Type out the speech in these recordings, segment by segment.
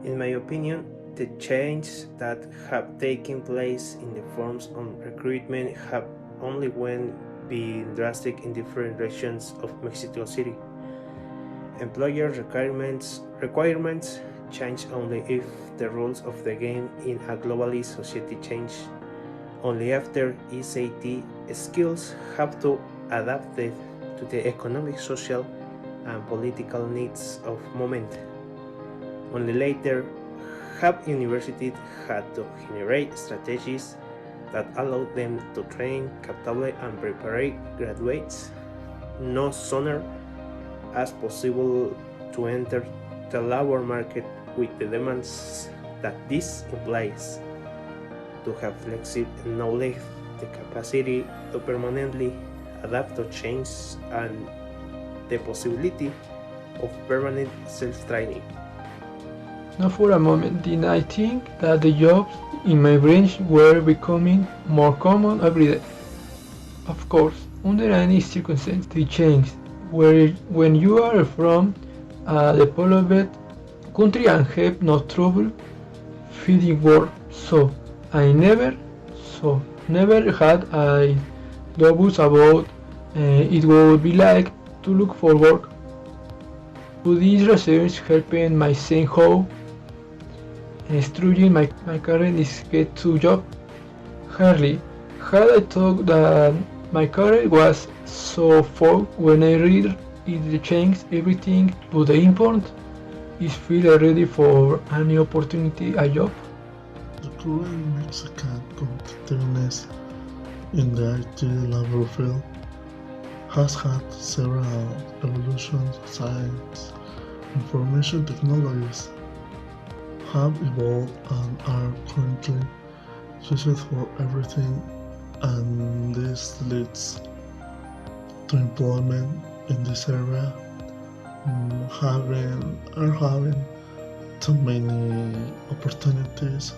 In my opinion, the changes that have taken place in the forms of recruitment have only been drastic in different regions of Mexico City. Employer requirements change only if the rules of the game in a globalized society change. Only after SAT skills have to adapt to the economic, social, and political needs of moment. Only later have universities had to generate strategies that allow them to train, captivate, and prepare graduates no sooner as possible to enter the labor market with the demands that this implies. To have flexible knowledge, the capacity to permanently adapt to change, and the possibility of permanent self-training. Not for a moment did I think that the jobs in my branch were becoming more common every day. Of course, under any circumstance they change. When you are from a developed country and have no trouble finding work, I never had a doubts about it would be like to look for work. But this research helped me see how struggling my career is get to job. Hardly had I thought that my career was so far when I read it changed everything, but the important is feel ready for any opportunity a job. The current Mexican competitiveness in the IT labor field has had several evolutions. Science, information technologies have evolved and are currently used for everything, and this leads to employment in this area having too many opportunities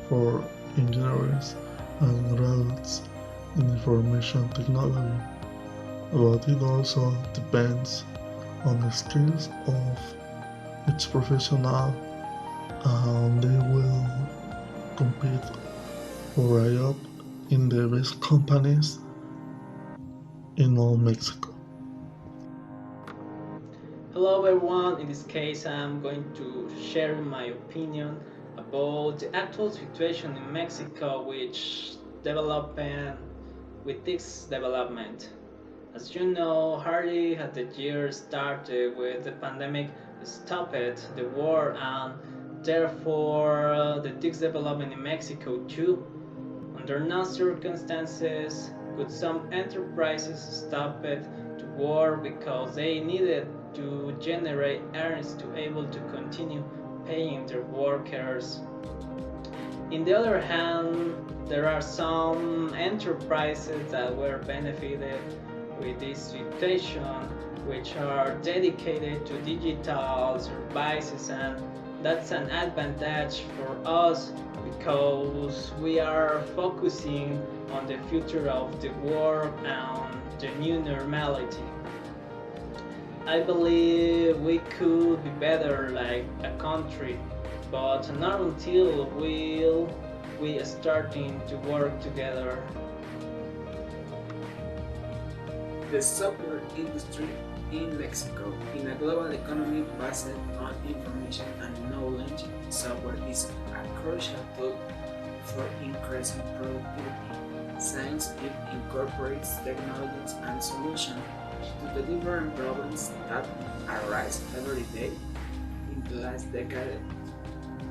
for engineers and graduates in information technology, but it also depends on the skills of each professional, and they will compete for a job in the best companies in all Mexico. Hello everyone, in this case I'm going to share my opinion about the actual situation in Mexico which developing with this development. As you know, hardly had the year started with the pandemic stopped the war and therefore the TIC's development in Mexico too. Under no circumstances could some enterprises stop it to work because they needed to generate earnings to able to continue paying their workers. In the other hand, there are some enterprises that were benefited with this situation, which are dedicated to digital services, and that's an advantage for us because we are focusing on the future of the world and the new normality. I believe we could be better like a country, but not until we starting to work together. The software industry in Mexico. In a global economy based on information and knowledge, software is a crucial tool for increasing productivity. Since it incorporates technologies and solutions to the different problems that arise every day. In the last decade,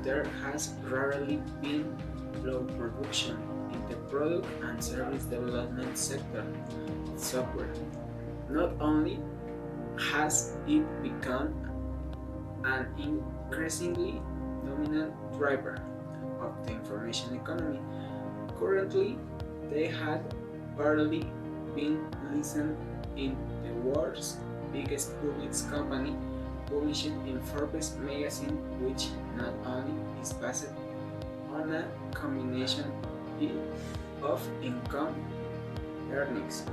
there has rarely been low production in the product and service development sector. Software. Not only has it become an increasingly dominant driver of the information economy, currently they had barely been listed in the world's biggest public company, publishing in Forbes magazine, which not only is based on a combination of income, earnings,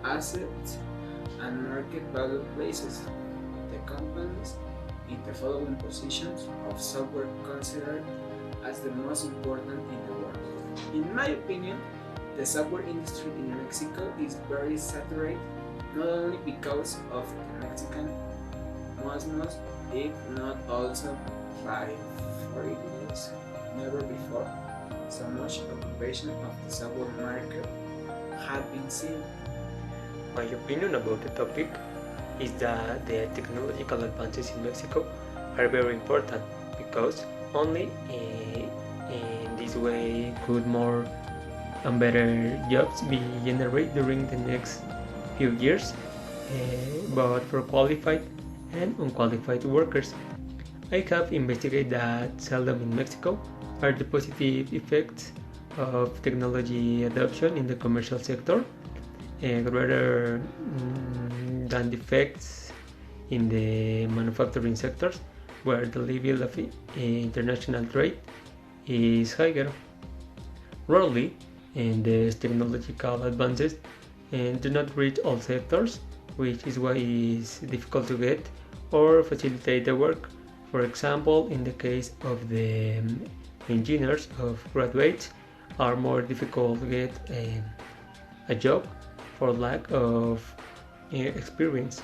assets, and market value places the companies in the following positions of software considered as the most important in the world. In my opinion, the software industry in Mexico is very saturated, not only because of the Mexican most, if not also by foreigners. Never before so much occupation of the software market had been seen. My opinion about the topic is that the technological advances in Mexico are very important because only in this way could more and better jobs be generated during the next few years, both for qualified and unqualified workers. I have investigated that seldom in Mexico are the positive effects of technology adoption in the commercial sector, rather than the effects in the manufacturing sectors, where the level of international trade is higher. Rarely, these technological advances do not reach all sectors, which is why it is difficult to get or facilitate the work. For example, in the case of the engineers of graduates are more difficult to get a job for lack of experience.